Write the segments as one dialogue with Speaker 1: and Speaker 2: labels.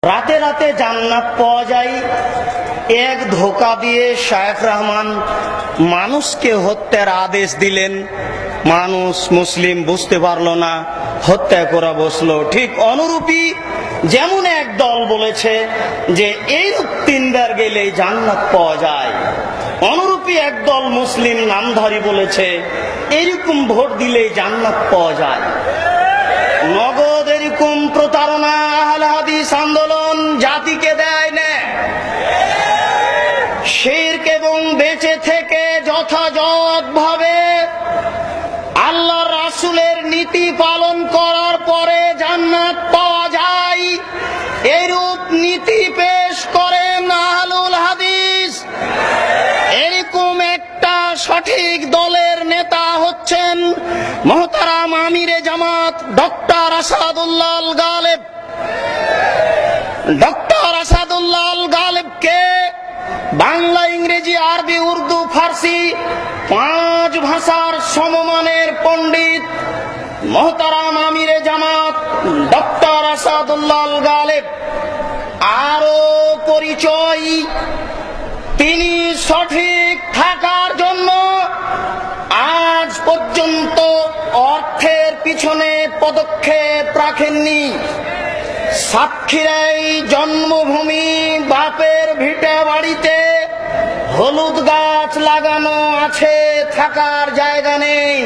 Speaker 1: রাতে রাতে জান্নাত পাওয়া যায় এক ধোঁকা দিয়ে শায়েখ রহমান মানুষকে হত্যার আদেশ দিলেন। মানুষ মুসলিম বুঝতে পারলো না, হত্যা করা বসলো। ঠিক অনুরূপী যেমন এক দল বলেছে যে এইরূপ তিনবার গেলে জান্নাত পাওয়া যায়, অনুরূপী একদল মুসলিম নামধারী বলেছে এরকম ভোট দিলে জান্নাত পাওয়া যায়। নগদ এরকম প্রতারণা আহলে হাদিস আন্দোলন জাতিকে দেয় না। শিরক এবং বেঁচে থেকে যথাযথভাবে আল্লাহর রাসূলের নীতি পালন করার পরে জান্নাত পাওয়া যায়, এরূপ নীতি পেশ করেন আহলুল হাদিস। এরকম একটা সঠিক দলের নেতা হচ্ছেন মুহতারাম আমিরে জামাত ডক্টর আসাদুল্লাহ আল গালেব। ডক্টর আসাদুল্লাহ আল গালেবকে বাংলা, ইংরেজি, আরবি, উর্দু, ফার্সি 5 ভাষার সমমানের পণ্ডিত মুহতারাম আমিরে জামাত ডক্টর আসাদুল্লাহ আল গালেব। আরো পরিচয়, তিনি সঠিক থাকার জন্য আজ পর্যন্ত অর্থের পিছনে পদক্ষেপ রাখেননি। সাতক্ষীরায় জন্মভূমি, বাপের ভিটা বাড়িতে হলুদ গাছ লাগানো আছে, থাকার জায়গা নেই।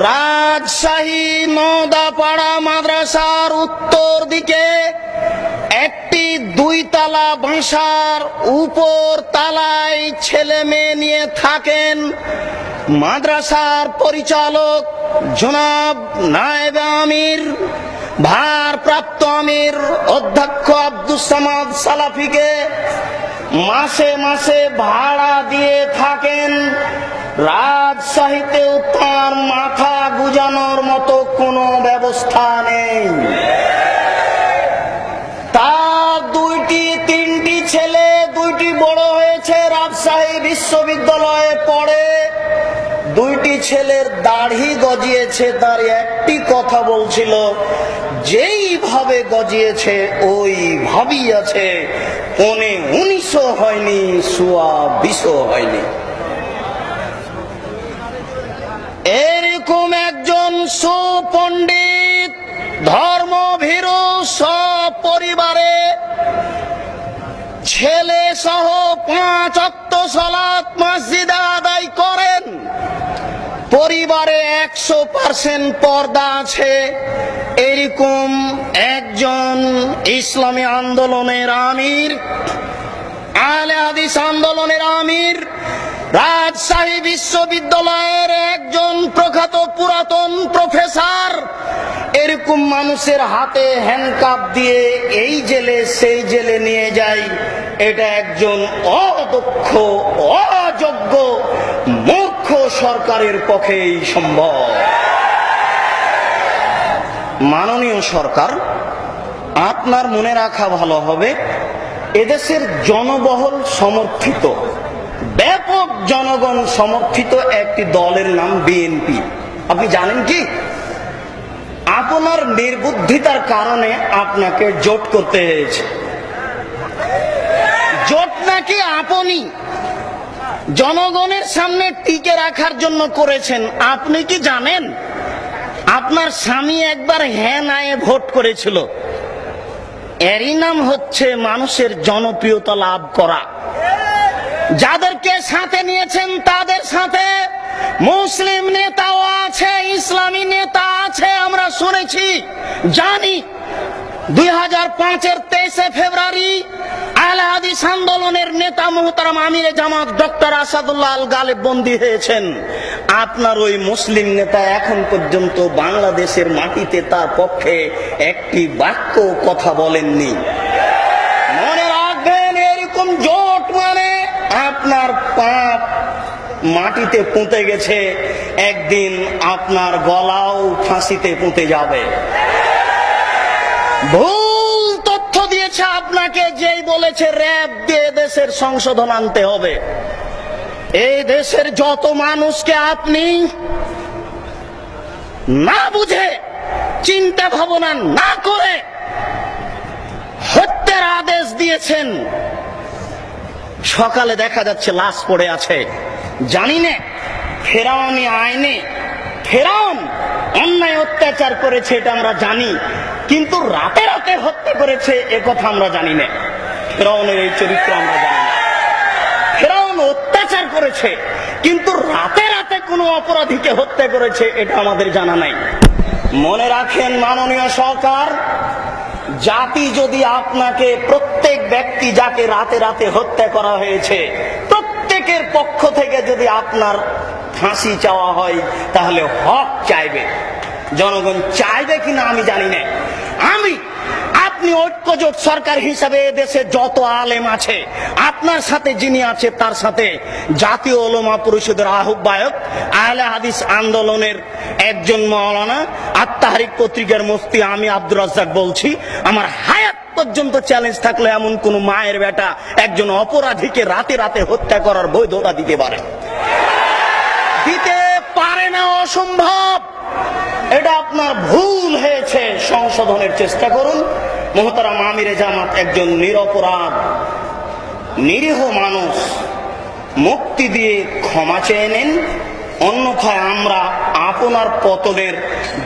Speaker 1: রাজশাহী নওদাপাড়া মাদ্রাসার উত্তর দিকে একটি 2 তালা বাসার উপর তালায় ছেলে মেয়ে নিয়ে থাকেন মাদ্রাসার পরিচালক জনাব নায়েব আমির, ভারপ্রাপ্ত আমির অধ্যক্ষ আব্দুস সামাদ সালাফিকে মাসে মাসে ভাড়া দিয়ে থাকেন। রাজশাহীতেও তার মাথা গুজানোর মতো কোনো ব্যবস্থা নেই। তার 2-3টি ছেলে, 2টি বড় হয়েছে, রাজশাহী বিশ্ববিদ্যালয়ে পড়ে। 2টি ছেলের দাড়ি গজিয়েছে। তার একটি কথা বলছিল, যেইভাবে গজিয়েছে ওই ভাবেই আছে, 19 হয়নি, 20 হয়নি। এরকম একজন সুপণ্ডিত ধর্মভীরু সপরিবারে ছেলে সহ 5 ওয়াক্ত সালাত মসজিদে আদায় করেন। পরিবারে 100% পর্দা আছে। এরকম একজন ইসলামী আন্দোলনের আমির, আহলে হাদিস আন্দোলনের আমির, রাজশাহী বিশ্ববিদ্যালয়ের একজন প্রখ্যাত পুরাতন প্রফেসর, এরকম মানুষের হাতে হ্যান্ডকাপ দিয়ে এই জেলে সেই জেলে নিয়ে যায়। এটা একজন অদক্ষ, অযোগ্য, মূর্খ সরকারের পক্ষেই সম্ভব। মাননীয় সরকার, আপনার মনে রাখা ভালো হবে, এদেশের জনবহুল সমর্থিত, ব্যাপক জনগণ সমর্থিত একটি দলের নাম বিএনপি। আপনি জানেন কি? আপনার নির্বুদ্ধিতার কারণে আপনাকে জোট করতে হয়েছে। জোট নাকি আপনি জনগণের সামনে টিকে রাখার জন্য করেছেন। আপনি কি জানেন আপনার স্বামী একবার হ্যাঁ নায়ে ভোট করেছিল? এরই নাম হচ্ছে মানুষের জনপ্রিয়তা লাভ করা। যাদেরকে সাথে নিয়েছেন তাদের সাথে মুসলিম নেতাও আছে, ইসলামী নেতা আছে, আমরা শুনেছি, জানি। 2005-এর 23 ফেব্রুয়ারি আহলে হাদিস আন্দোলনের নেতা মুহতারাম আমিরে জামাত ডক্টর আসাদুল্লাহ আল গালেব বন্দী হয়েছেন। আপনার ওই মুসলিম নেতা এখন পর্যন্ত বাংলাদেশের মাটিতে তার পক্ষে একটি বাক্য কথা বলেননি। মনে রাখবেন, এরকম জোট মানে আপনার পাপ মাটিতে পুঁতে গেছে, একদিন আপনার গলাও ফাঁসিতে পুঁতে যাবে। ভুল তথ্য দিয়েছে আপনাকে, যেই বলেছে র‍্যাব দিয়ে দেশের সংশোধন আনতে হবে। এই দেশের যত মানুষকে আপনি না বুঝে, চিন্তা ভাবনা না করে আদেশ দিয়েছেন, সকালে দেখা যাচ্ছে লাশ পড়ে আছে। জানি না ফেরাউনি আইনে ফেরাউন অন্যায় অত্যাচার করেছে, এটা আমরা জানি, কিন্তু রাতে রাতে হত্যা করেছে এ কথা আমরা জানি না। ফেরাউনের এই চরিত্র আমরা জানি না। ফেরাউন অত্যাচার করেছে, কিন্তু রাতে রাতে কোনো অপরাধীকে হত্যা করেছে এটা আমাদের জানা নাই। মনে রাখেন মাননীয় সরকার, জাতি যদি আপনাকে, প্রত্যেক ব্যক্তি যাকে রাতে রাতে হত্যা করা হয়েছে, প্রত্যেকের পক্ষ থেকে যদি আপনার ফাঁসি চাওয়া হয়, তাহলে হক চাইবে। জনগণ চাইবে কিনা আমি জানি না। আপনি ঐক্যজোট সরকার হিসাবে দেশে যত আলেম আছে, আপনার সাথে যিনি আছে তার সাথে জাতীয় উলামা পরিষদের আহ্বায়ক, আহলে হাদিস আন্দোলনের একজন মাওলানা, আত-তাহরিক পত্রিকার মুফতি আমি আব্দুর রাজ্জাক বলছি, আমার হায়াত পর্যন্ত চ্যালেঞ্জ থাকলে এমন কোন মায়ের বেটা একজন অপরাধীকে রাতে রাতে হত্যা করার বৈধতা দিতে পারে? দিতে পারে না, অসম্ভব। এটা আপনার ভুল হয়েছে, সংশোধনের চেষ্টা করুন। মোহতারাম আমিরে জামাত একজন নিরপরাধ নিরীহ মানুষ, মুক্তি দিয়ে ক্ষমা চেয়ে নেন, অন্যথায় আমরা আপনার পতনের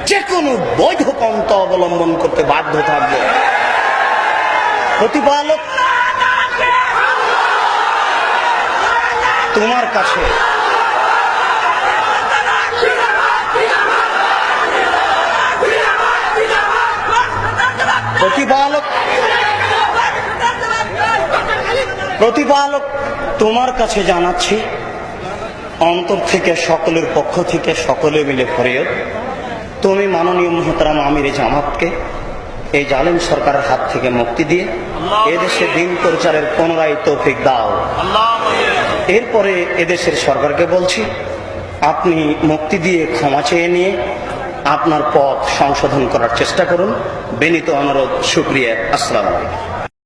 Speaker 1: যে কোনো বৈধ পন্থা অবলম্বন করতে বাধ্য থাকব। প্রতিপালক তোমার কাছে, প্রতিপালক তোমার কাছে জানাচ্ছি, অন্তর থেকে, সকলের পক্ষ থেকে, সকলে মিলে ফরিয়াদ, তুমি মাননীয় মুহতারাম আমিরে জামাতকে এই জালেম সরকারের হাত থেকে মুক্তি দিয়ে এদেশে দিন প্রচারের পুনরায় তৌফিক দাও। এরপরে এদেশের সরকারকে বলছি, আপনি মুক্তি দিয়ে ক্ষমা চেয়ে নিয়ে আপনার পথ সংশোধন করার চেষ্টা করুন। বিনীত অনুরোধ, শুকরিয়া। আসসালামু আলাইকুম।